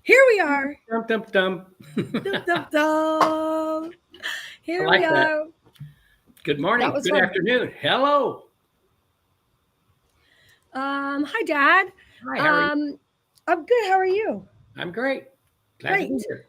Here we are. Dum, dum, dum. Dum, dum, dum. Here like we that. are. Good morning. That was Good fun. afternoon. Hello. Hi, Dad. Hi, how are you? I'm good. How are you? I'm great. Glad to be Great. here.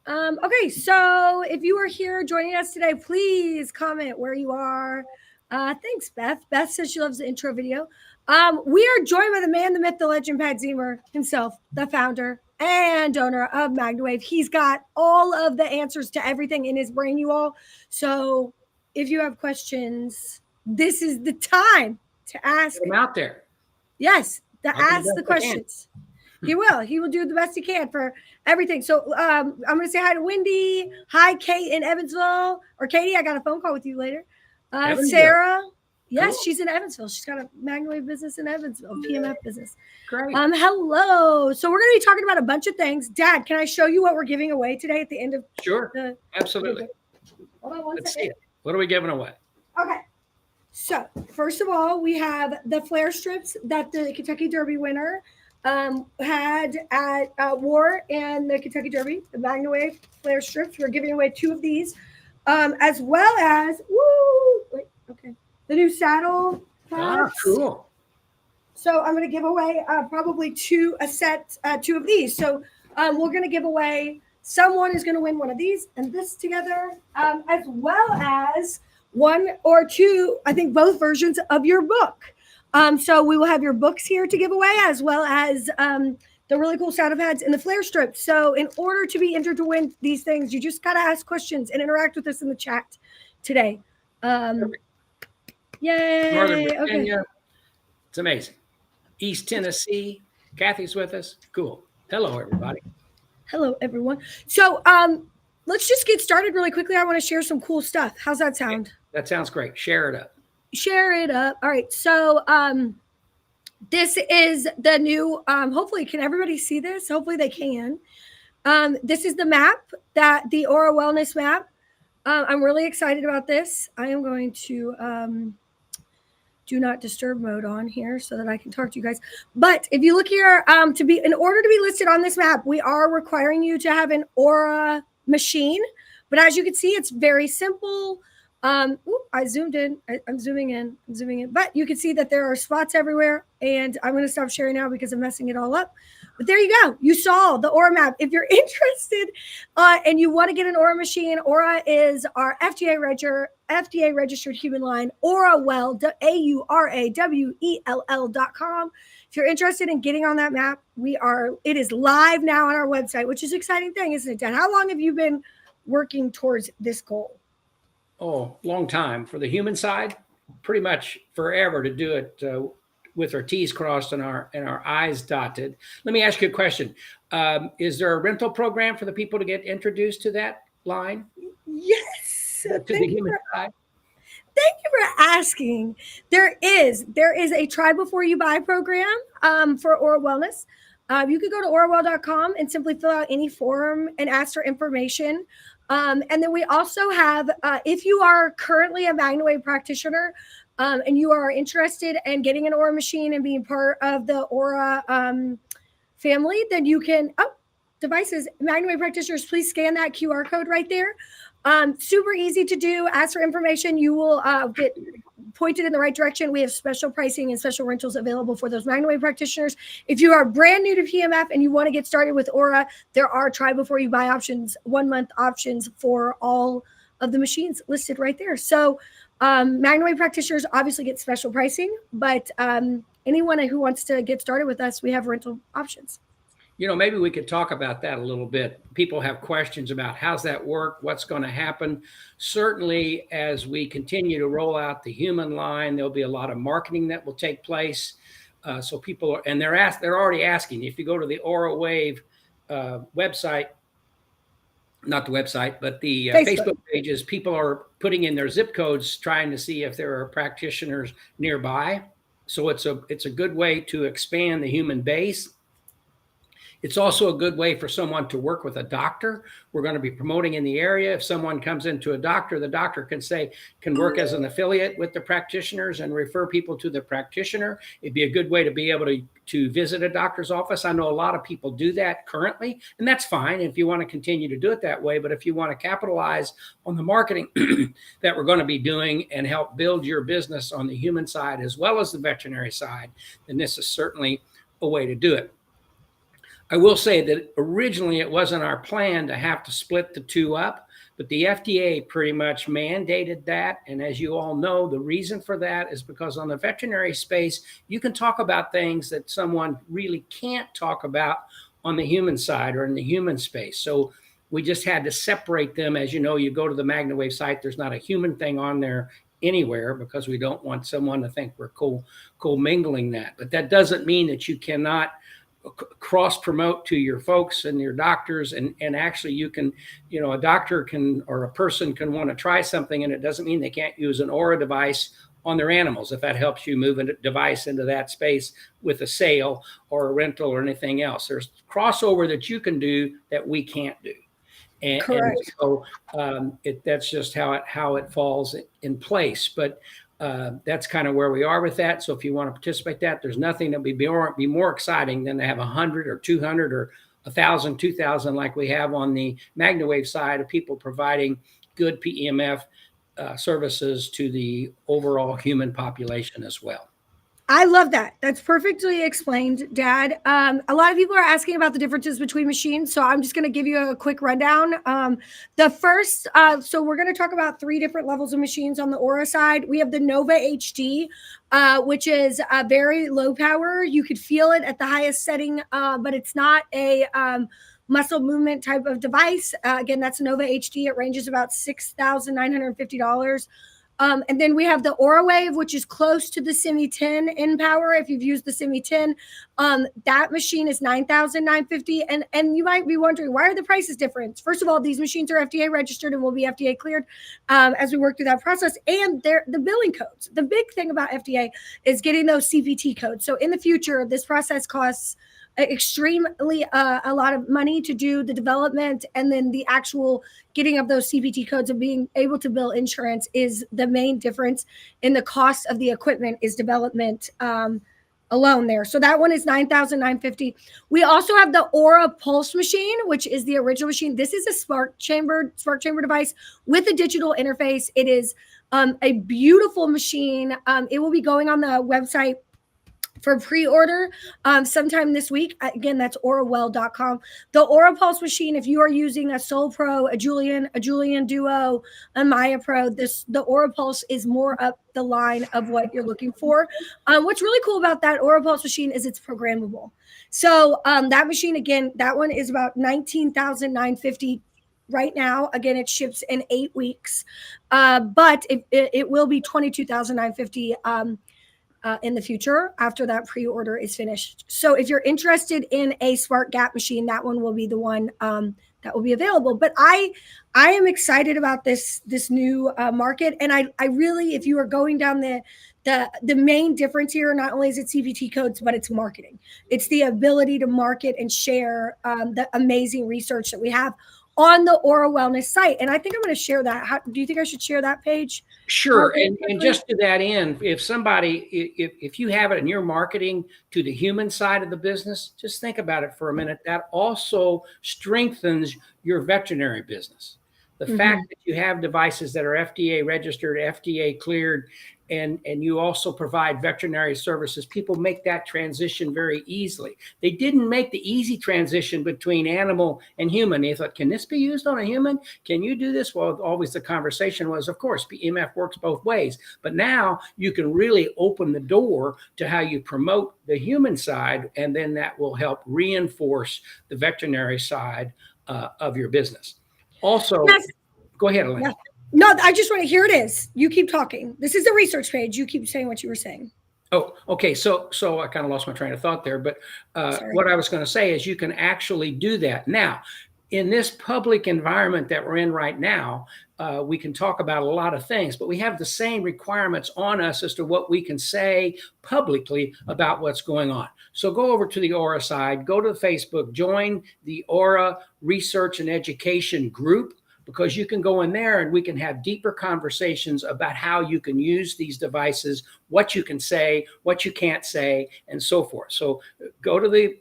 Okay, so if you are here joining us today, please comment where you are. Thanks, Beth. Beth says she loves the intro video. We are joined by the man, the myth, the legend, Pat Zemer himself, the founder and owner of MagnaWave. He's got all of the answers to everything in his brain, you all. So if you have questions, this is the time to ask. I'm out there. Yes, to I'll do ask the the best I can. questions. He will. He will do the best he can for everything. So I'm going to say hi to Wendy. Hi, Kate in Evansville. Or Katie, I got a phone call with you later. Evansville. Sarah. Yes, Cool. she's in Evansville. She's got a MagnaWave business in Evansville, PMF business. Great. Hello. So we're going to be talking about a bunch of things. Dad, can I show you what we're giving away today at the end of Sure. the... Absolutely. Hold on one Let's second. see it. What are we giving away? Okay. So first of all, we have the flare strips that the Kentucky Derby winner had at War and the Kentucky Derby, the MagnaWave flare strips. We're giving away 2 of these, as well as the new saddle pads. Cool. So I'm going to give away probably 2 of these. So we're going to give away. Someone is going to win one of these and this together, as well as 1 or 2, I think both versions of your book. So we will have your books here to give away, as well as the really cool saddle pads and the flare strips. So in order to be entered to win these things, you just got to ask questions and interact with us in the chat today. Yay. Northern Virginia. Okay. It's amazing. East Tennessee. Kathy's with us. Cool. Hello, everybody. Hello, everyone. So let's just get started really quickly. I want to share some cool stuff. How's that sound? That sounds great. Share it up. Share it up. All right. So this is the new, hopefully, can everybody see this? Hopefully they can. This is the map, the Aura Wellness map. I'm really excited about this. I am going to do not disturb mode on here so that I can talk to you guys. But if you look here, in order to be listed on this map, we are requiring you to have an Aura machine. But as you can see, it's very simple. I zoomed in. I'm zooming in. But you can see that there are spots everywhere. And I'm going to stop sharing now because I'm messing it all up. But there you go. You saw the Aura map. If you're interested and you want to get an Aura machine, Aura is our FDA registered human line, AuraWell, AuraWell.com. If you're interested in getting on that map, it is live now on our website, which is an exciting thing, isn't it, Dan? How long have you been working towards this goal? Oh, long time. For the human side, pretty much forever to do it with our T's crossed and our I's dotted. Let me ask you a question. Is there a rental program for the people to get introduced to that line? Yes. To the human side? Thank you for asking. There is a try before you buy program for Aura Wellness. You could go to aurawell.com and simply fill out any form and ask for information. And then we also have, if you are currently a MagnaWave practitioner and you are interested in getting an Aura machine and being part of the Aura family, then you can, devices, MagnaWave practitioners, please scan that QR code right there. Super easy to do. Ask for information. You will get pointed in the right direction. We have special pricing and special rentals available for those MagnaWave practitioners. If you are brand new to PMF and you want to get started with Aura, there are try before you buy options, 1-month options for all of the machines listed right there. So MagnaWave practitioners obviously get special pricing, but anyone who wants to get started with us, we have rental options. You know, maybe we could talk about that a little bit. People have questions about how's that work, what's going to happen. Certainly, as we continue to roll out the human line, there'll be a lot of marketing that will take place. So people are, and they're already asking. If you go to the OraWave website, not the website, but the Facebook pages, people are putting in their zip codes, trying to see if there are practitioners nearby. So it's a good way to expand the human base. It's also a good way for someone to work with a doctor. We're going to be promoting in the area. If someone comes into a doctor, the doctor can work as an affiliate with the practitioners and refer people to the practitioner. It'd be a good way to be able to visit a doctor's office. I know a lot of people do that currently, and that's fine if you want to continue to do it that way. But if you want to capitalize on the marketing that we're going to be doing and help build your business on the human side as well as the veterinary side, then this is certainly a way to do it. I will say that originally it wasn't our plan to have to split the two up, but the FDA pretty much mandated that. And as you all know, the reason for that is because on the veterinary space, you can talk about things that someone really can't talk about on the human side or in the human space. So we just had to separate them. As you know, you go to the MagnaWave site, there's not a human thing on there anywhere because we don't want someone to think we're co-mingling that. But that doesn't mean that you cannot cross promote to your folks and your doctors, and actually you can, a doctor can, or a person can want to try something, and it doesn't mean they can't use an Aura device on their animals if that helps you move a device into that space with a sale or a rental or anything else. There's crossover that you can do that we can't do. And so that's just how it falls in place. But that's kind of where we are with that. So if you want to participate in that, there's nothing that would be more exciting than to have 100 or 200 or 1,000, 2,000 like we have on the MagnaWave side of people providing good PEMF services to the overall human population as well. I love that. That's perfectly explained, Dad. A lot of people are asking about the differences between machines, so I'm just going to give you a quick rundown. The first, so we're going to talk about 3 different levels of machines on the Aura side. We have the Nova HD, which is very low power. You could feel it at the highest setting, but it's not a muscle movement type of device. Again, that's Nova HD. It ranges about $6,950. And then we have the OraWave, which is close to the Simi 10 in power. If you've used the Simi 10, that machine is $9,950. And you might be wondering, why are the prices different? First of all, these machines are FDA registered and will be FDA cleared as we work through that process. And they're the billing codes. The big thing about FDA is getting those CPT codes. So in the future, this process costs extremely a lot of money to do the development, and then the actual getting of those CPT codes and being able to bill insurance is the main difference in the cost of the equipment is development alone there. So that one is $9,950. We also have the Aura Pulse machine, which is the original machine. This is a spark chamber device with a digital interface. It is a beautiful machine. It will be going on the website for pre-order sometime this week. Again, that's aurawell.com. The Aura Pulse machine, if you are using a Soul Pro, a Julian Duo, a Maya Pro, the Aura Pulse is more up the line of what you're looking for. What's really cool about that Aura Pulse machine is it's programmable. So that machine, again, that one is about $19,950 right now. Again, it ships in 8 weeks, but it will be $22,950 in the future after that pre-order is finished. So if you're interested in a Spark Gap machine, that one will be the one that will be available. But I am excited about this new market, and I really, if you are going down the main difference here, not only is it CPT codes, but it's marketing. It's the ability to market and share the amazing research that we have on the Aura Wellness site. And I think I'm going to share that. Do you think I should share that page? Sure. And just to that end, if you have it and you're marketing to the human side of the business, just think about it for a minute. That also strengthens your veterinary business. The fact that you have devices that are FDA registered, FDA cleared, and you also provide veterinary services, people make that transition very easily. They didn't make the easy transition between animal and human. They thought, can this be used on a human? Can you do this? Well, always the conversation was, of course, PEMF works both ways. But now you can really open the door to how you promote the human side, and then that will help reinforce the veterinary side of your business. Also, yes. Go ahead, Elaine. Yes. No, I just want to, here it is. You keep talking. This is the research page. You keep saying what you were saying. Oh, okay. So I kind of lost my train of thought there, but Sorry. what I was going to say is you can actually do that now. In this public environment that we're in right now, we can talk about a lot of things, but we have the same requirements on us as to what we can say publicly about what's going on. So go over to the Aura side, go to Facebook, join the Aura Research and Education group, because you can go in there and we can have deeper conversations about how you can use these devices, what you can say, what you can't say, and so forth. So go to the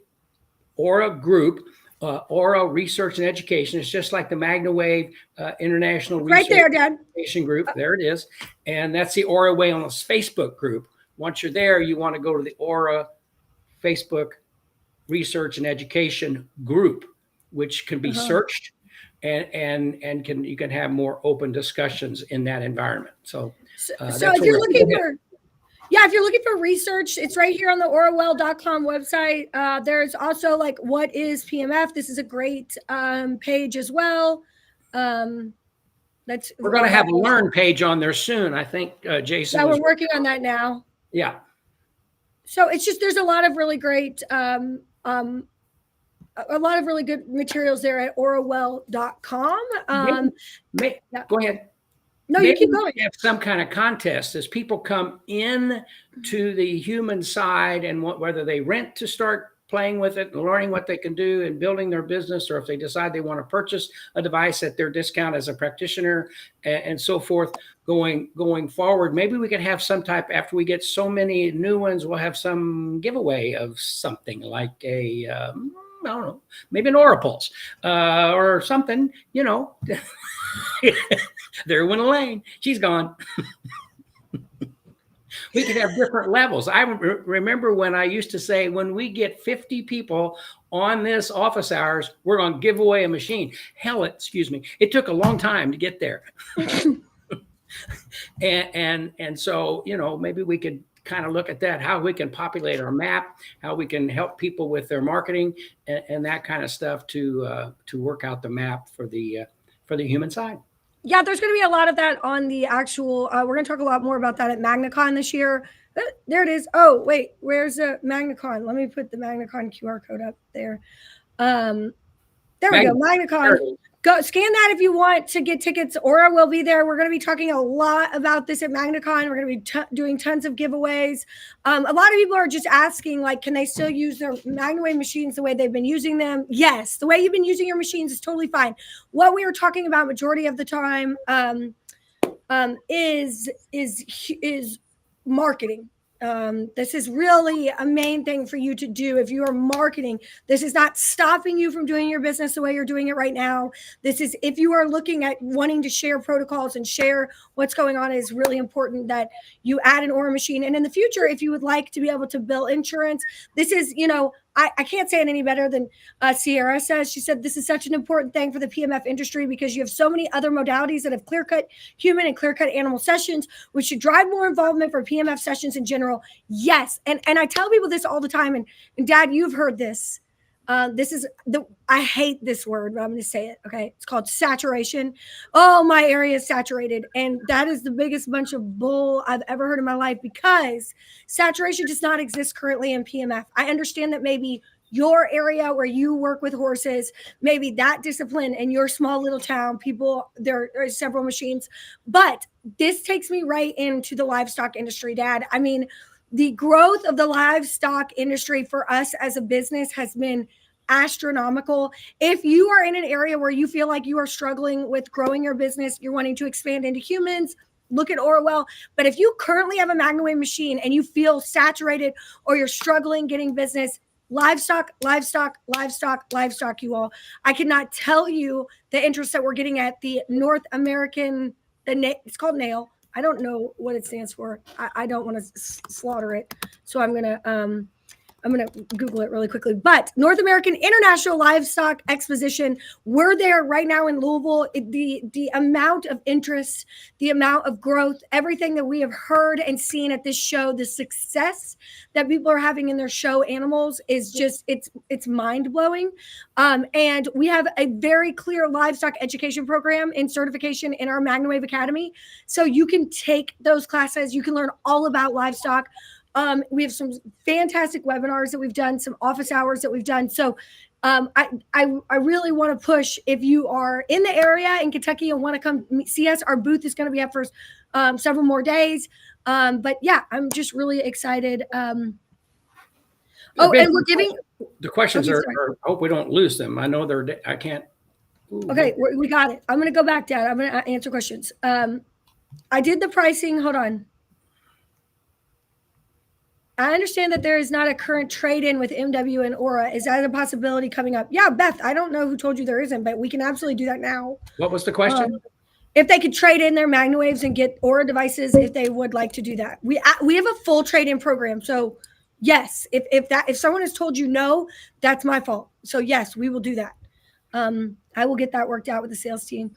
Aura group, Aura Research and Education. It's just like the MagnaWave International Right Research there, Dad. and Education group. There it is. And that's the Aura Wellness Facebook group. Once you're there, you want to go to the Aura Facebook Research and Education group, which can be searched, and can you can have more open discussions in that environment. So if you're looking for, yeah, if you're looking for research, it's right here on the orwell.com website. There's also like, what is PMF? This is a great page as well. We're going to have a learn page on there soon. I think Jason. Yeah, we're working on that now. Yeah. So it's just, there's a lot of really great, a lot of really good materials there at orwell.com. Go ahead. No, you keep going. Have some kind of contest as people come in to the human side, and whether they rent to start playing with it and learning what they can do and building their business, or if they decide they want to purchase a device at their discount as a practitioner and so forth going forward. Maybe we could have some type, after we get so many new ones, we'll have some giveaway of something like a I don't know, maybe an Aura Pulse or something, you know. There went Elaine. She's gone. We could have different levels. I remember when I used to say, when we get 50 people on this office hours, we're going to give away a machine. Hell, excuse me. It took a long time to get there. and so, you know, maybe we could kind of look at that, how we can populate our map, how we can help people with their marketing and that kind of stuff to work out the map for the human side. Yeah, there's going to be a lot of that on the actual, we're going to talk a lot more about that at MagnaCon this year. There it is. Oh, wait, where's the MagnaCon? Let me put the MagnaCon QR code up there. There we go, MagnaCon. Go scan that if you want to get tickets. Aura will be there. We're going to be talking a lot about this at MagnaCon. We're going to be doing tons of giveaways. A lot of people are just asking, like, can they still use their MagnaWave machines the way they've been using them? Yes, the way you've been using your machines is totally fine. What we are talking about majority of the time is marketing. This is really a main thing for you to do. If you are marketing, this is not stopping you from doing your business the way you're doing it right now. This is, if you are looking at wanting to share protocols and share what's going on, is really important that you add an Aura machine. And in the future, if you would like to be able to bill insurance, this is, you know, I can't say it any better than Sierra says. She said, this is such an important thing for the PMF industry because you have so many other modalities that have clear-cut human and clear-cut animal sessions, which should drive more involvement for PMF sessions in general. Yes. And I tell people this all the time. And Dad, you've heard this. This is I hate this word, but I'm going to say it. Okay. It's called saturation. Oh, my area is saturated. And that is the biggest bunch of bull I've ever heard in my life, because saturation does not exist currently in PMF. I understand that maybe your area where you work with horses, maybe that discipline in your small little town, people, there are several machines, but this takes me right into the livestock industry, Dad. I mean, the growth of the livestock industry for us as a business has been astronomical. If you are in an area where you feel like you are struggling with growing your business, you're wanting to expand into humans, look at Orwell. But if you currently have a MagnaWave machine and you feel saturated or you're struggling getting business, livestock, you all. I cannot tell you the interest that we're getting at the North American, it's called NAIL. I don't know what it stands for. I don't want to slaughter it. So I'm going to Google it really quickly. But North American International Livestock Exposition, we're there right now in Louisville. The amount of interest, the amount of growth, everything that we have heard and seen at this show, the success that people are having in their show animals is just, it's mind-blowing. And we have a very clear livestock education program and certification in our MagnaWave Academy. So you can take those classes. You can learn all about livestock. We have some fantastic webinars that we've done, some office hours that we've done. So I really want to push, if you are in the area in Kentucky and want to come see us, our booth is going to be up for several more days. But yeah, I'm just really excited. And we're giving the questions are, I hope we don't lose them. I know I can't. Ooh, okay, we got it. I'm going to go back down. I'm going to answer questions. I did the pricing. Hold on. I understand that there is not a current trade-in with MW and Aura. Is that a possibility coming up? Yeah, Beth, I don't know who told you there isn't, but we can absolutely do that now. What was the question? If they could trade in their MagnaWaves and get Aura devices, if they would like to do that. We have a full trade-in program. So yes, if someone has told you no, that's my fault. So yes, we will do that. I will get that worked out with the sales team.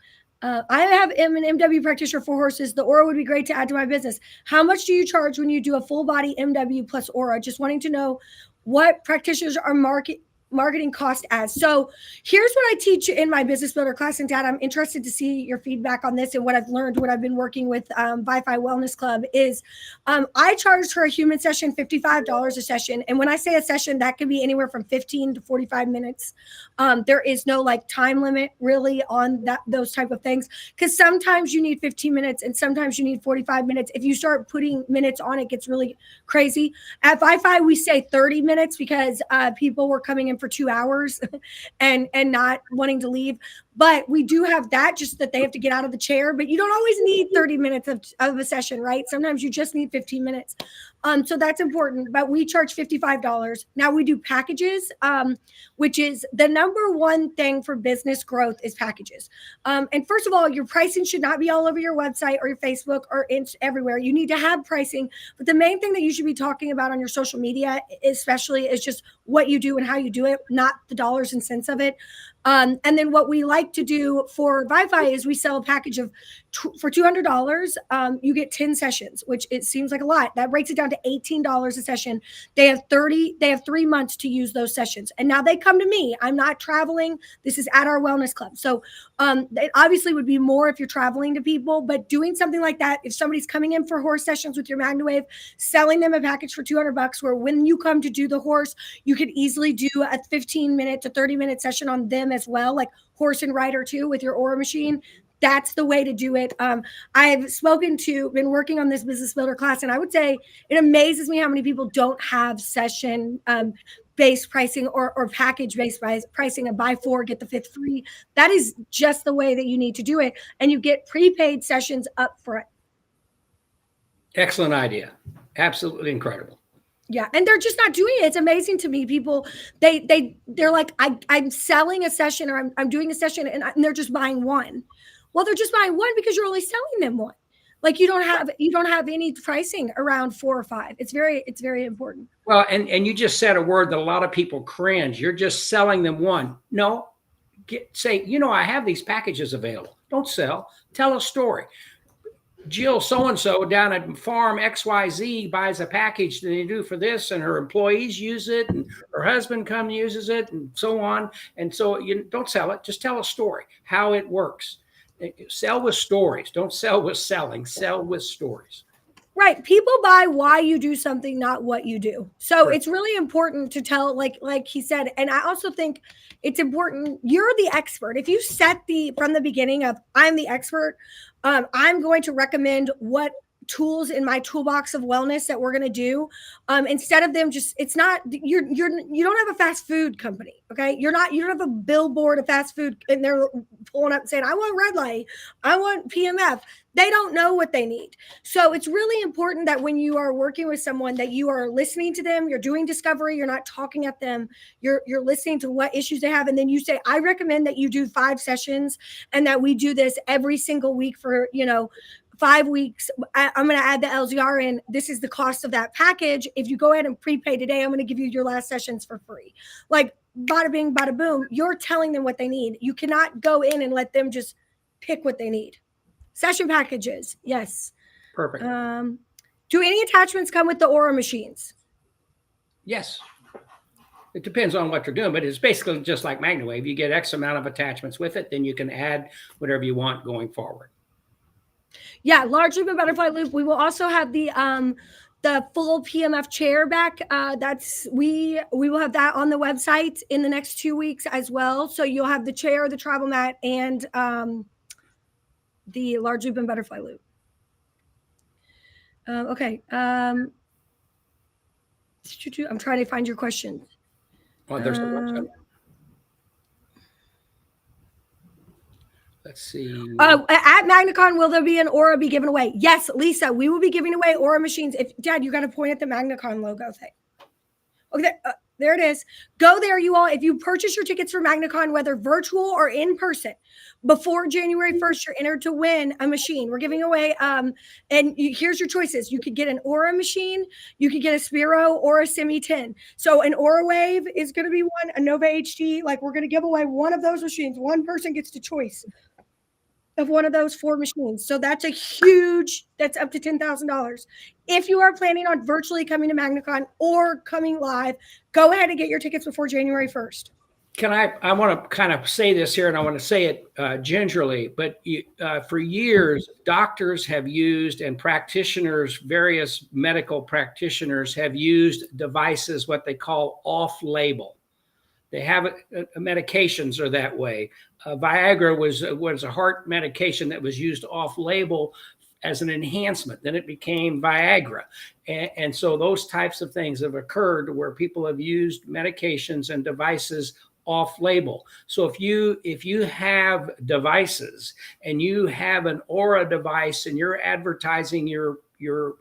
I am an MW practitioner for horses. The Aura would be great to add to my business. How much do you charge when you do a full body MW plus Aura? Just wanting to know what practitioners are marketing cost as. So here's what I teach in my business builder class. And Dad, I'm interested to see your feedback on this and what I've learned, what I've been working with Wi-Fi Wellness Club is I charge for a human session $55 a session. And when I say a session, that could be anywhere from 15 to 45 minutes. There is no like time limit really on those type of things, because sometimes you need 15 minutes and sometimes you need 45 minutes. If you start putting minutes on, it gets really crazy. At Wi-Fi, we say 30 minutes because people were coming in for 2 hours and not wanting to leave. But we do have that, just that they have to get out of the chair. But you don't always need 30 minutes of a session, right? Sometimes you just need 15 minutes. So that's important. But we charge $55. Now we do packages, which is the number one thing for business growth is packages. And first of all, your pricing should not be all over your website or your Facebook or everywhere. You need to have pricing. But the main thing that you should be talking about on your social media, especially, is just what you do and how you do it, not the dollars and cents of it. And then what we like to do for Wi-Fi is we sell a package of for $200. You get 10 sessions, which it seems like a lot. That breaks it down to $18 a session. They have 3 months to use those sessions. And now they come to me. I'm not traveling. This is at our wellness club. So it obviously would be more if you're traveling to people, but doing something like that, if somebody's coming in for horse sessions with your MagnaWave, selling them a package for $200, where when you come to do the horse, you could easily do a 15-minute to 30-minute session on them as well, like horse and rider too with your Aura machine. That's the way to do it. I've been working on this business builder class, and I would say it amazes me how many people don't have session based pricing or package based pricing, a buy 4, get the 5th free. That is just the way that you need to do it. And you get prepaid sessions up front. Excellent idea. Absolutely incredible. Yeah. And they're just not doing it. It's amazing to me. People, they're like, I'm selling a session, or I'm doing a session, and they're just buying one. Well, they're just buying one because you're only selling them one. Like you don't have any pricing around 4 or 5. It's very important. Well, and you just said a word that a lot of people cringe. You're just selling them one. No, say, I have these packages available. Don't sell. Tell a story. Jill so-and-so down at farm XYZ buys a package that they do for this, and her employees use it, and her husband uses it, and so on. And so you don't sell it. Just tell a story, how it works. Sell with stories. Don't sell with selling. Sell with stories. Right. People buy why you do something, not what you do. So It's really important to tell, like he said. And I also think it's important. You're the expert. If you set from the beginning of I'm the expert, I'm going to recommend what tools in my toolbox of wellness that we're going to do, instead of them just, it's not, you don't have a fast food company. Okay. You don't have a billboard of fast food and they're pulling up and saying, I want red light, I want PMF. They don't know what they need. So it's really important that when you are working with someone, that you are listening to them, you're doing discovery, you're not talking at them, you're listening to what issues they have. And then you say, I recommend that you do 5 sessions and that we do this every single week for, 5 weeks. I'm going to add the LZR in. This is the cost of that package. If you go ahead and prepay today, I'm going to give you your last sessions for free. Like bada bing, bada boom. You're telling them what they need. You cannot go in and let them just pick what they need. Session packages. Yes. Perfect. Do any attachments come with the Aura machines? Yes. It depends on what you're doing, but it's basically just like MagnaWave. You get X amount of attachments with it, then you can add whatever you want going forward. Yeah, large loop and butterfly loop. We will also have the the full PMF chair back. We will have that on the website in the next 2 weeks as well. So you'll have the chair, the travel mat, and the large loop and butterfly loop. Okay. I'm trying to find your question. Oh, there's a website. Let's see. At MagnaCon, will there be an Aura be given away? Yes, Lisa, we will be giving away Aura machines. If Dad, you got to point at the MagnaCon logo thing. Okay, there it is. Go there, you all. If you purchase your tickets for MagnaCon, whether virtual or in person, before January 1st, you're entered to win a machine. We're giving away, here's your choices. You could get an Aura machine, you could get a Spiro or a Semi 10. So an Aura Wave is going to be one, a Nova HD. Like, we're going to give away one of those machines. One person gets the choice of one of those 4 machines. So that's that's up to $10,000. If you are planning on virtually coming to MagnaCon or coming live, go ahead and get your tickets before January 1st. I want to kind of say this here, and I want to say it gingerly, but for years, doctors have used, and practitioners, various medical practitioners have used devices, what they call off-label. They have medications are that way. Viagra was a heart medication that was used off-label as an enhancement. Then it became Viagra. And so those types of things have occurred where people have used medications and devices off-label. So if you have devices and you have an Aura device and you're advertising your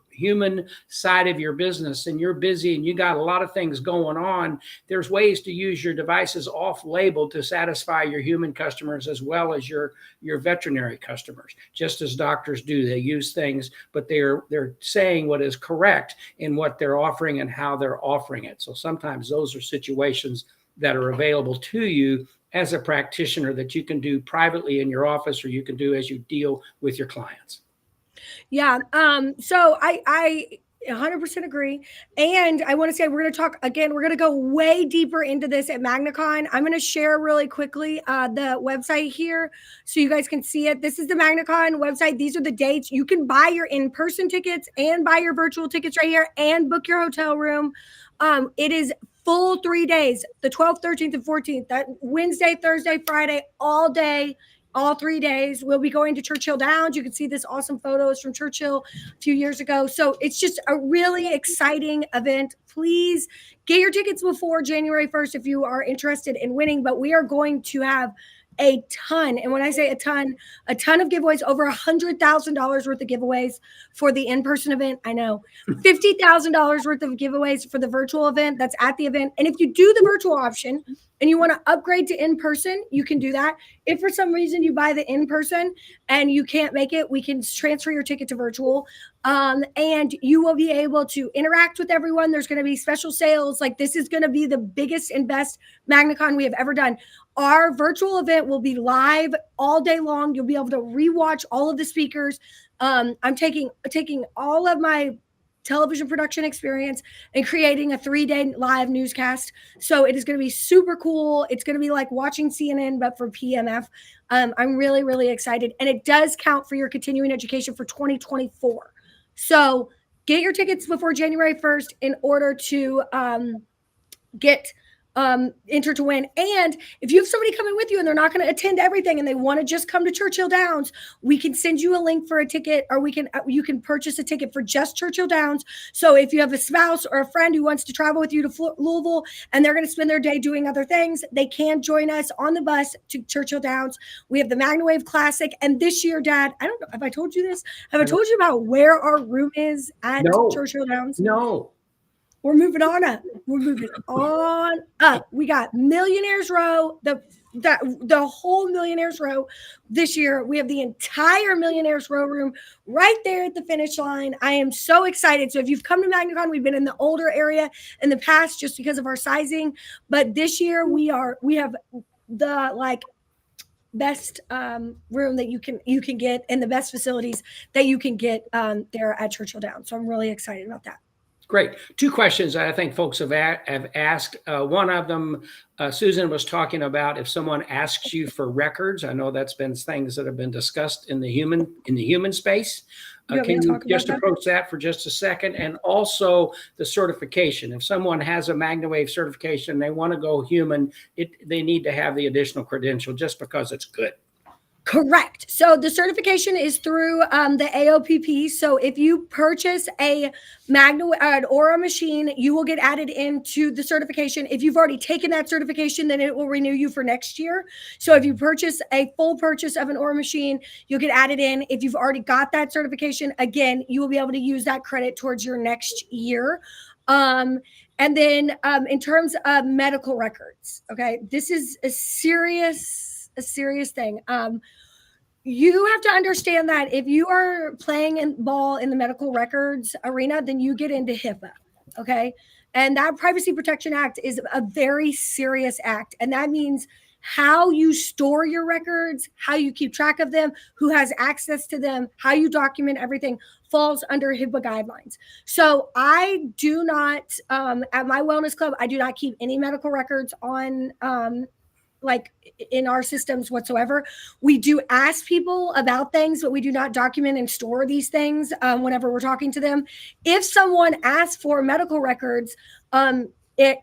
human side of your business and you're busy and you got a lot of things going on, there's ways to use your devices off-label to satisfy your human customers as well as your veterinary customers. Just as doctors do, they use things, but they're saying what is correct in what they're offering and how they're offering it. So sometimes those are situations that are available to you as a practitioner that you can do privately in your office, or you can do as you deal with your clients. Yeah. So I 100% agree. And I want to say, we're going to talk again, we're going to go way deeper into this at MagnaCon. I'm going to share really quickly the website here so you guys can see it. This is the MagnaCon website. These are the dates. You can buy your in-person tickets and buy your virtual tickets right here and book your hotel room. It is full 3 days, the 12th, 13th, and 14th, that Wednesday, Thursday, Friday, all day. All 3 days. We'll be going to Churchill Downs. You can see this awesome photos from Churchill a few years ago. So it's just a really exciting event. Please get your tickets before January 1st if you are interested in winning. But we are going to have a ton. And when I say a ton of giveaways, over $100,000 worth of giveaways for the in-person event. I know $50,000 worth of giveaways for the virtual event that's at the event. And if you do the virtual option and you want to upgrade to in-person, you can do that. If for some reason you buy the in-person and you can't make it, we can transfer your ticket to virtual. And you will be able to interact with everyone. There's going to be special sales. Like, this is going to be the biggest and best MagnaCon we have ever done. Our virtual event will be live all day long. You'll be able to rewatch all of the speakers. I'm taking all of my television production experience and creating a 3-day live newscast. So it is going to be super cool. It's going to be like watching CNN, but for PMF. I'm really, really excited. And it does count for your continuing education for 2024. So get your tickets before January 1st in order to get enter to win. And if you have somebody coming with you and they're not going to attend everything and they want to just come to Churchill Downs, we can send you a link for a ticket, or you can purchase a ticket for just Churchill Downs. So if you have a spouse or a friend who wants to travel with you to Louisville and they're going to spend their day doing other things, they can join us on the bus to Churchill Downs. We have the MagnaWave Classic. And this year, Dad, I don't know, have I told you this? Have I told you about where our room is at Churchill Downs? No. We're moving on up. We're moving on up. We got Millionaires Row, the whole Millionaires Row this year. We have the entire Millionaires Row room right there at the finish line. I am so excited. So if you've come to MagnaCon, we've been in the older area in the past just because of our sizing, but this year we have the best room that you can get, and the best facilities that you can get there at Churchill Downs. So I'm really excited about that. Great. 2 questions that I think folks have asked. One of them, Susan was talking about if someone asks you for records. I know that's been things that have been discussed in the human space. You want me Can to you talk about just that? approach that for just a second? And also the certification. If someone has a MagnaWave certification, they want to go human, they need to have the additional credential just because it's good. Correct. So the certification is through the AOPP. So if you purchase an Aura machine, you will get added into the certification. If you've already taken that certification, then it will renew you for next year. So if you purchase a full purchase of an Aura machine, you'll get added in. If you've already got that certification, again, you will be able to use that credit towards your next year. And then in terms of medical records, okay, this is a serious thing. You have to understand that if you are playing in ball in the medical records arena, then you get into HIPAA. Okay. And that Privacy Protection Act is a very serious act. And that means how you store your records, how you keep track of them, who has access to them, how you document everything falls under HIPAA guidelines. So I do not, at my wellness club, I do not keep any medical records on, like in our systems whatsoever. We do ask people about things, but we do not document and store these things whenever we're talking to them. If someone asks for medical records,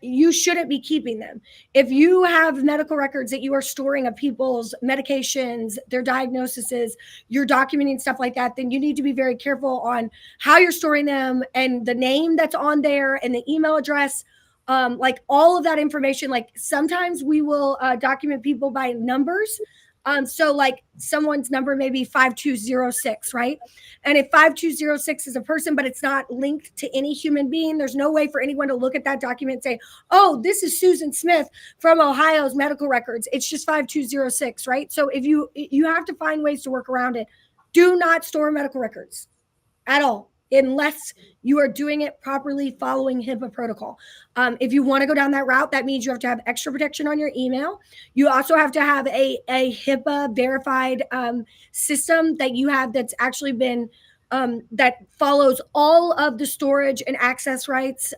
you shouldn't be keeping them. If you have medical records that you are storing of people's medications, their diagnoses, you're documenting stuff like that, then you need to be very careful on how you're storing them and the name that's on there and the email address. Like all of that information. Like sometimes we will document people by numbers. So like someone's number may be 5206, right? And if 5206 is a person, but it's not linked to any human being, there's no way for anyone to look at that document and say, oh, this is Susan Smith from Ohio's medical records. It's just 5206, right? So if you have to find ways to work around it. Do not store medical records at all, unless you are doing it properly following HIPAA protocol. If you want to go down that route, that means you have to have extra protection on your email. You also have to have a HIPAA verified system that you have that's actually been that follows all of the storage and access rights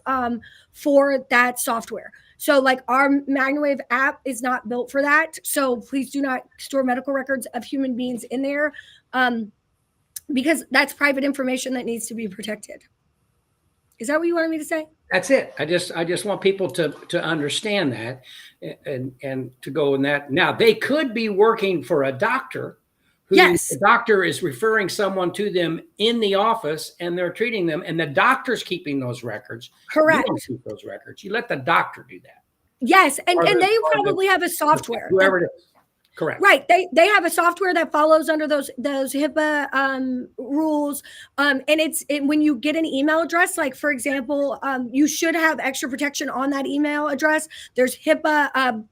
for that software. So like our MagnaWave app is not built for that. So please do not store medical records of human beings in there. Because that's private information that needs to be protected. Is that what you wanted me to say? That's it. I just want people to understand that and to go in that. Now they could be working for a doctor who yes. The doctor is referring someone to them in the office and they're treating them and the doctor's keeping those records. Correct. You don't keep those records. You let the doctor do that. Yes. And they probably have a software. Whoever it is. Correct. Right. They have a software that follows under those HIPAA rules. And when you get an email address, like for example, you should have extra protection on that email address. There's HIPAA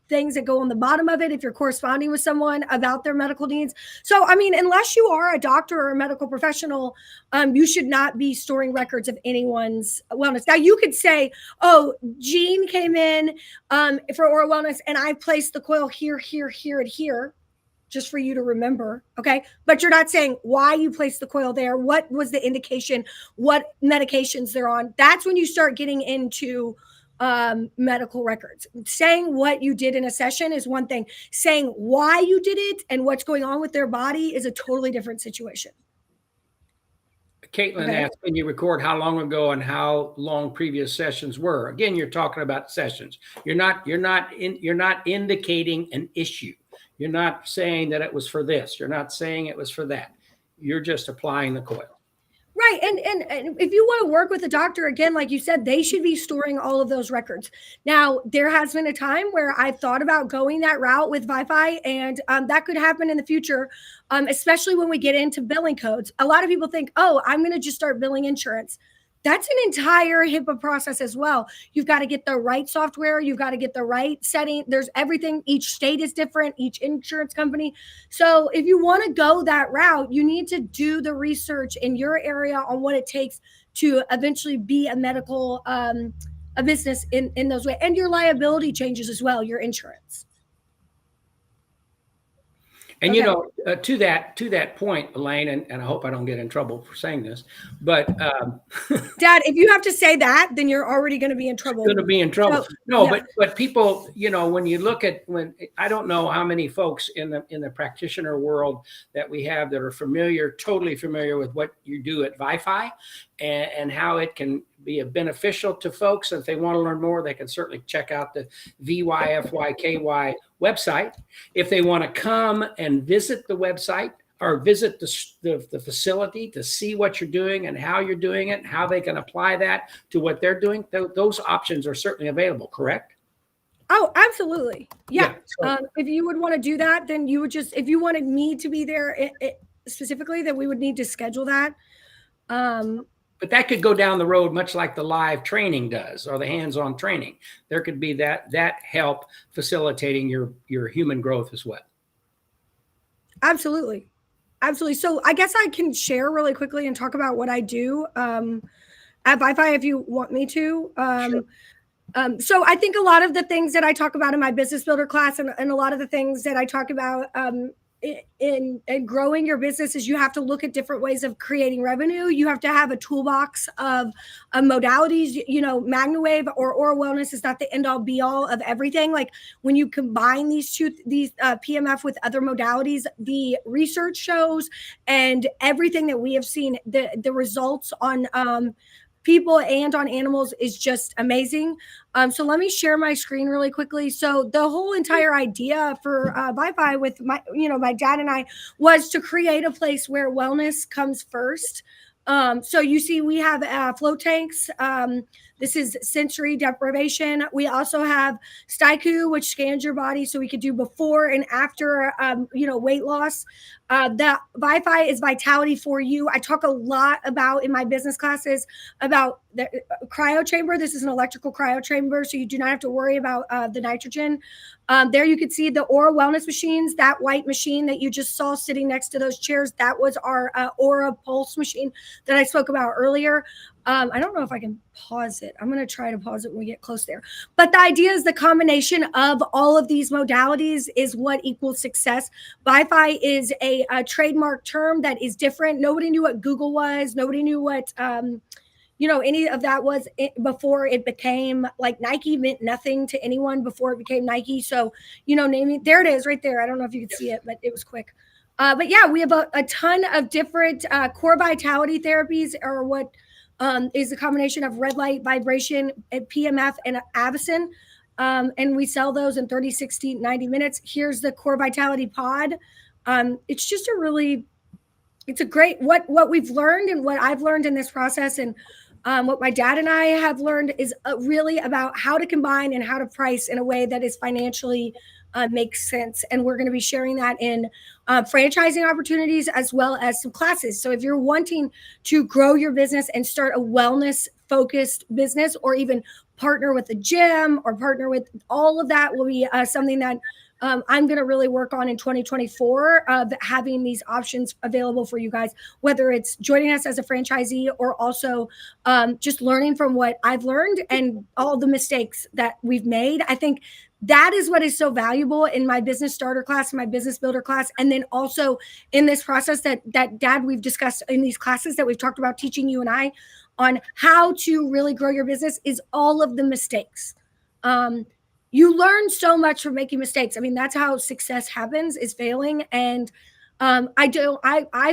things that go on the bottom of it if you're corresponding with someone about their medical needs. So, I mean, unless you are a doctor or a medical professional, you should not be storing records of anyone's wellness. Now, you could say, oh, Jean came in for oral wellness and I placed the coil here, here, here, and here, just for you to remember. Okay. But you're not saying why you placed the coil there. What was the indication? What medications they're on? That's when you start getting into medical records. Saying what you did in a session is one thing. Saying why you did it and what's going on with their body is a totally different situation. Caitlin asked, can you record how long ago and how long previous sessions were? Again, you're talking about sessions. You're not indicating an issue. You're not saying that it was for this. You're not saying it was for that. You're just applying the coil. Right. And if you want to work with a doctor, again, like you said, they should be storing all of those records. Now, there has been a time where I've thought about going that route with Wi-Fi, and that could happen in the future, especially when we get into billing codes. A lot of people think, oh, I'm going to just start billing insurance. That's an entire HIPAA process as well. You've got to get the right software. You've got to get the right setting. There's everything. Each state is different, each insurance company. So if you want to go that route, you need to do the research in your area on what it takes to eventually be a medical, a business in those ways. And your liability changes as well, your insurance. And Okay. to that point, Elaine, and I hope I don't get in trouble for saying this, but Dad, if you have to say that, then you're already going to be in trouble. going to be in trouble. So, No, yeah. but people, when you look at I don't know how many folks in the practitioner world that we have that are totally familiar with what you do at Wi-Fi and how it can be beneficial to folks. And if they want to learn more, they can certainly check out the VYFYKY website. If they want to come and visit the website or visit the facility to see what you're doing and how you're doing it and how they can apply that to what they're doing, those options are certainly available, correct? Oh, absolutely. Yeah. So, If you would want to do that, then you would if you wanted me to be there specifically, then we would need to schedule that. but that could go down the road, much like the live training does or the hands-on training. There could be that help facilitating your human growth as well. Absolutely. Absolutely. So I guess I can share really quickly and talk about what I do at Wi-Fi if you want me to. Sure. So I think a lot of the things that I talk about in my business builder class and a lot of the things that I talk about in growing your business is you have to look at different ways of creating revenue. You have to have a toolbox of modalities. MagnaWave or Oral Wellness is not the end all be all of everything. Like when you combine these PMF with other modalities, the research shows and everything that we have seen, the results on people and on animals is just amazing. So let me share my screen really quickly. So the whole entire idea for Wi-Fi with my dad and I was to create a place where wellness comes first. So you see, we have float tanks. This is sensory deprivation. We also have Staiku, which scans your body, so we could do before and after, weight loss. The Wi-Fi is vitality for you. I talk a lot about in my business classes about the cryo chamber. This is an electrical cryo chamber, so you do not have to worry about the nitrogen. There you can see the Aura Wellness machines. That white machine that you just saw sitting next to those chairs, that was our Aura Pulse machine that I spoke about earlier. I don't know if I can pause it. I'm going to try to pause it when we get close there. But the idea is the combination of all of these modalities is what equals success. Wi-Fi is a trademark term that is different. Nobody knew what Google was. Nobody knew what any of that was before it became like Nike meant nothing to anyone before it became Nike. So, naming, there it is right there. I don't know if you can see it, but it was quick. But yeah, we have a ton of different core vitality therapies or what is a combination of red light, vibration, and PMF and Avicin. And we sell those in 30, 60, 90 minutes. Here's the core vitality pod. It's just it's a great, what we've learned and what I've learned in this process and what my dad and I have learned is really about how to combine and how to price in a way that is financially makes sense. And we're going to be sharing that in franchising opportunities as well as some classes. So if you're wanting to grow your business and start a wellness focused business or even partner with a gym or partner with all of that will be something that I'm going to really work on in 2024 of having these options available for you guys, whether it's joining us as a franchisee or also just learning from what I've learned and all the mistakes that we've made. I think that is what is so valuable in my business starter class, my business builder class, and then also in this process that Dad, we've discussed in these classes that we've talked about teaching you and I on how to really grow your business is all of the mistakes. You learn so much from making mistakes. I mean, that's how success happens is failing. And I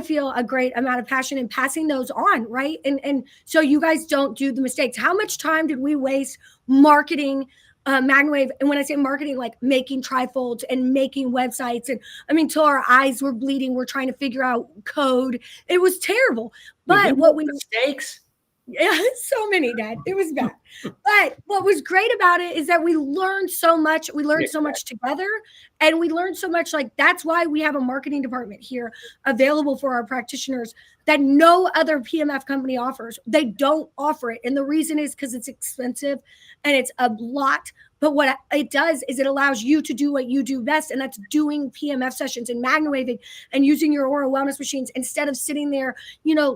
feel a great amount of passion in passing those on. Right. And so you guys don't do the mistakes. How much time did we waste marketing MagnaWave? And when I say marketing, like making trifolds and making websites and till our eyes were bleeding, we're trying to figure out code. It was terrible. But what we mistakes. Yeah, so many, Dad. It was bad. But what was great about it is that we learned so much. We learned so much together and we learned so much. Like that's why we have a marketing department here available for our practitioners that no other PMF company offers. They don't offer it. And the reason is because it's expensive and it's a lot. But what it does is it allows you to do what you do best, and that's doing PMF sessions and MagnaWaving and using your oral wellness machines instead of sitting there,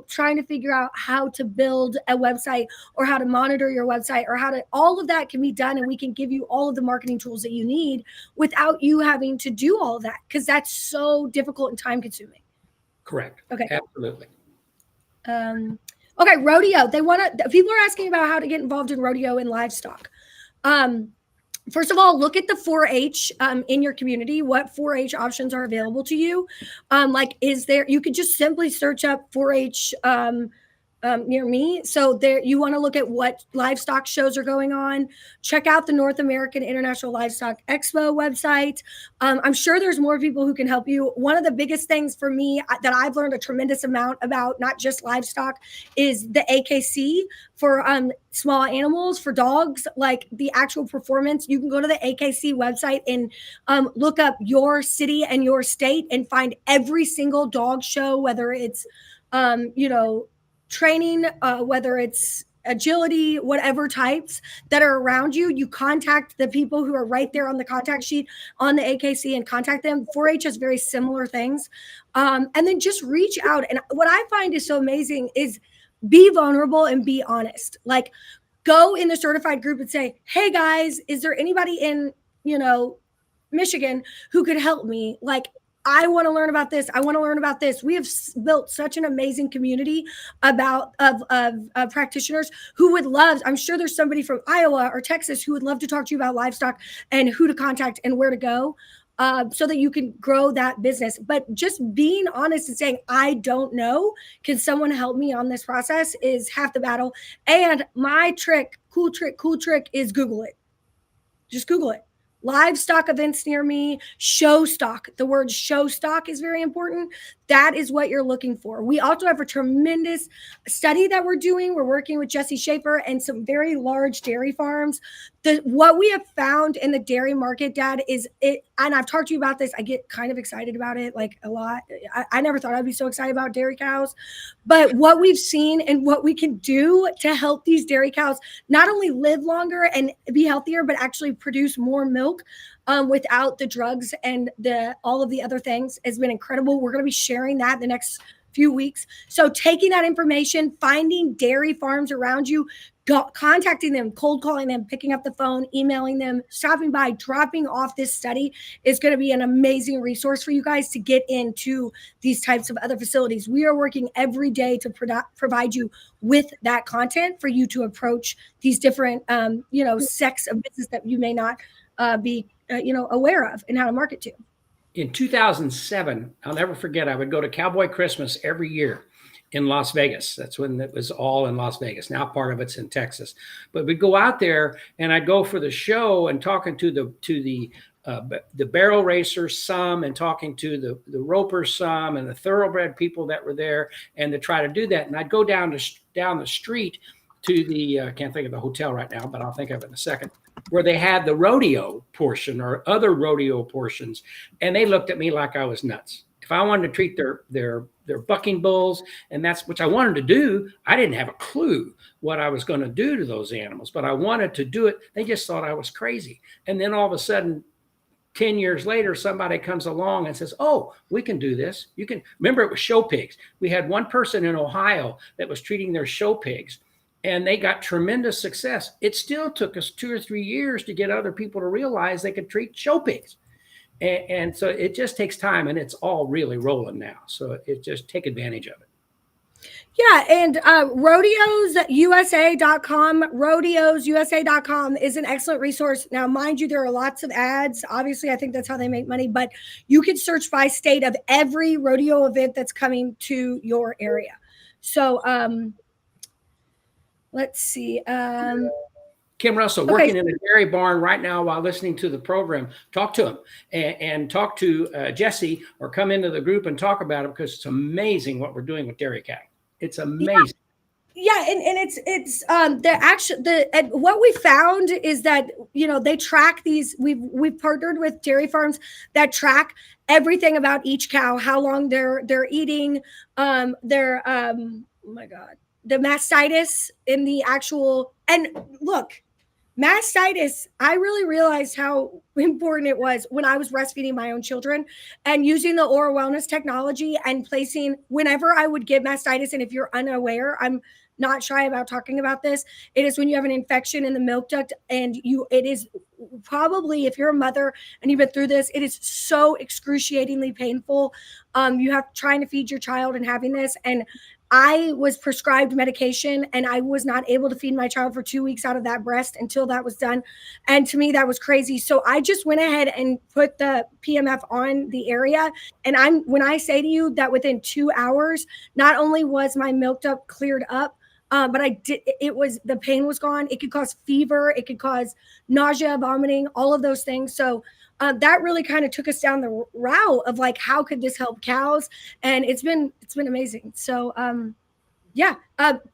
trying to figure out how to build a website or how to monitor your website or all of that can be done. And we can give you all of the marketing tools that you need without you having to do all of that, because that's so difficult and time consuming. Correct. Okay. Absolutely. Okay. Rodeo. People are asking about how to get involved in rodeo and livestock. First of all, look at the 4-H in your community. What 4-H options are available to you? You could just simply search up 4-H near me. So you want to look at what livestock shows are going on. Check out the North American International Livestock Expo website. I'm sure there's more people who can help you. One of the biggest things for me that I've learned a tremendous amount about, not just livestock, is the AKC for small animals, for dogs, like the actual performance. You can go to the AKC website and look up your city and your state and find every single dog show, whether it's, training, whether it's agility, whatever types that are around you. You contact the people who are right there on the contact sheet on the AKC and contact them. 4-H has very similar things. And then just reach out. And what I find is so amazing is be vulnerable and be honest. Like, go in the certified group and say, hey guys, is there anybody in, Michigan who could help me? Like, I want to learn about this. I want to learn about this. We have built such an amazing community of practitioners who would love, I'm sure there's somebody from Iowa or Texas who would love to talk to you about livestock and who to contact and where to go, so that you can grow that business. But just being honest and saying, I don't know, can someone help me on this process, is half the battle. And my cool trick is Google it. Just Google it. Livestock events near me, show stock. The word show stock is very important. That is what you're looking for. We also have a tremendous study that we're doing. We're working with Jesse Schaefer and some very large dairy farms. What we have found in the dairy market, Dad, is it, and I've talked to you about this, I get kind of excited about it, like a lot. I never thought I'd be so excited about dairy cows. But what we've seen and what we can do to help these dairy cows not only live longer and be healthier, but actually produce more milk without the drugs and all of the other things has been incredible. We're going to be sharing that the next few weeks. So taking that information, finding dairy farms around you, contacting them, cold calling them, picking up the phone, emailing them, stopping by, dropping off this study is going to be an amazing resource for you guys to get into these types of other facilities. We are working every day to provide you with that content for you to approach these different, sects of business that you may not be aware of and how to market to. In 2007, I'll never forget, I would go to Cowboy Christmas every year in Las Vegas. That's when it was all in Las Vegas. Now part of it's in Texas. But we'd go out there and I'd go for the show and talking to the barrel racers some, and talking to the ropers some, and the thoroughbred people that were there, and to try to do that. And I'd go down the street to the, can't think of the hotel right now, but I'll think of it in a second, where they had the rodeo portion or other rodeo portions. And they looked at me like I was nuts. If I wanted to treat their bucking bulls, and that's which I wanted to do, I didn't have a clue what I was going to do to those animals, but I wanted to do it. They just thought I was crazy. And then all of a sudden, 10 years later, somebody comes along and says, oh, we can do this. You can. Remember, it was show pigs. We had one person in Ohio that was treating their show pigs, and they got tremendous success. It still took us 2 or 3 years to get other people to realize they could treat show pigs. And so it just takes time, and it's all really rolling now. So it just take advantage of it. Yeah, and rodeosusa.com is an excellent resource. Now, mind you, there are lots of ads. Obviously, I think that's how they make money, but you can search by state of every rodeo event that's coming to your area. So let's see. Kim Russell, working in a dairy barn right now while listening to the program. Talk to him and talk to Jesse, or come into the group and talk about it, because it's amazing what we're doing with dairy cattle. It's amazing. Yeah, and it's the actual the and what we found is that they track these. We've partnered with dairy farms that track everything about each cow, how long they're eating, their oh my god, the mastitis in the actual. And look, mastitis, I really realized how important it was when I was breastfeeding my own children and using the oral wellness technology and placing whenever I would get mastitis. And if you're unaware, I'm not shy about talking about this. It is when you have an infection in the milk duct, and it is probably, if you're a mother and you've been through this, it is so excruciatingly painful. You have trying to feed your child and having this. And I was prescribed medication, and I was not able to feed my child for 2 weeks out of that breast until that was done. And to me, that was crazy. So I just went ahead and put the PMF on the area. And when I say to you that within 2 hours, not only was my milk duct cleared up, but the pain was gone. It could cause fever. It could cause nausea, vomiting, all of those things. So that really kind of took us down the route of like, how could this help cows? And it's been amazing. So yeah,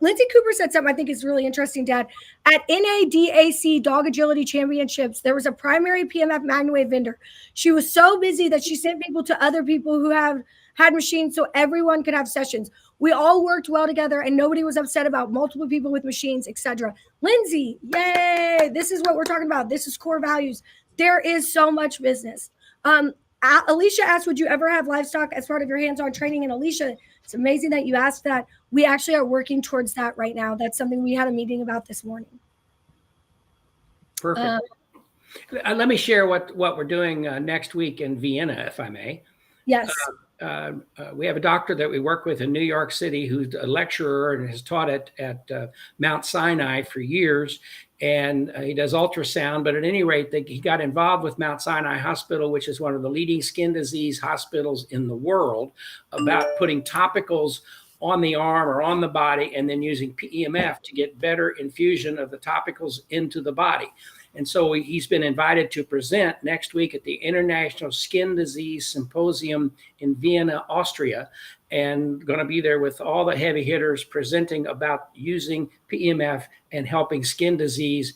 Lindsay Cooper said something I think is really interesting, Dad. At NADAC Dog Agility Championships, there was a primary PMF MagnaWave vendor. She was so busy that she sent people to other people who have had machines so everyone could have sessions. We all worked well together, and nobody was upset about multiple people with machines, etc. Lindsay, yay! This is what we're talking about. This is core values. There is so much business. Alicia asked, would you ever have livestock as part of your hands-on training? And Alicia, it's amazing that you asked that. We actually are working towards that right now. That's something we had a meeting about this morning. Perfect. Let me share what we're doing next week in Vienna, if I may. Yes. We have a doctor that we work with in New York City who's a lecturer and has taught at Mount Sinai for years. And he does ultrasound, but at any rate, he got involved with Mount Sinai Hospital, which is one of the leading skin disease hospitals in the world, about putting topicals on the arm or on the body and then using PEMF to get better infusion of the topicals into the body. And so he's been invited to present next week at the International Skin Disease Symposium in Vienna, Austria, and going to be there with all the heavy hitters presenting about using PEMF and helping skin disease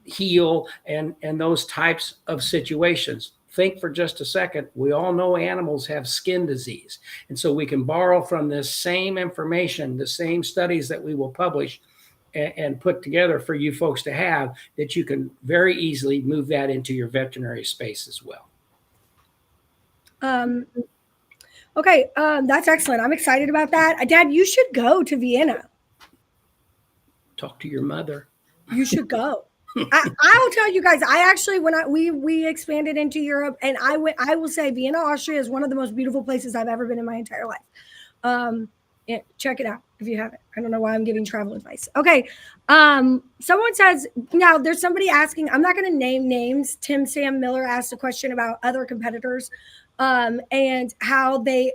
heal and those types of situations. Think for just a second. We all know animals have skin disease. And so we can borrow from this same information, the same studies that we will publish and put together for you folks to have, that you can very easily move that into your veterinary space as well. Okay, that's excellent. I'm excited about that. Dad, you should go to Vienna. Talk to your mother. You should go. I'll tell you guys, I actually, we expanded into Europe, and I will say Vienna, Austria is one of the most beautiful places I've ever been in my entire life. Yeah, check it out if you haven't. I don't know why I'm giving travel advice. Okay. Someone says, now there's somebody asking, I'm not going to name names. Tim Sam Miller asked a question about other competitors and how they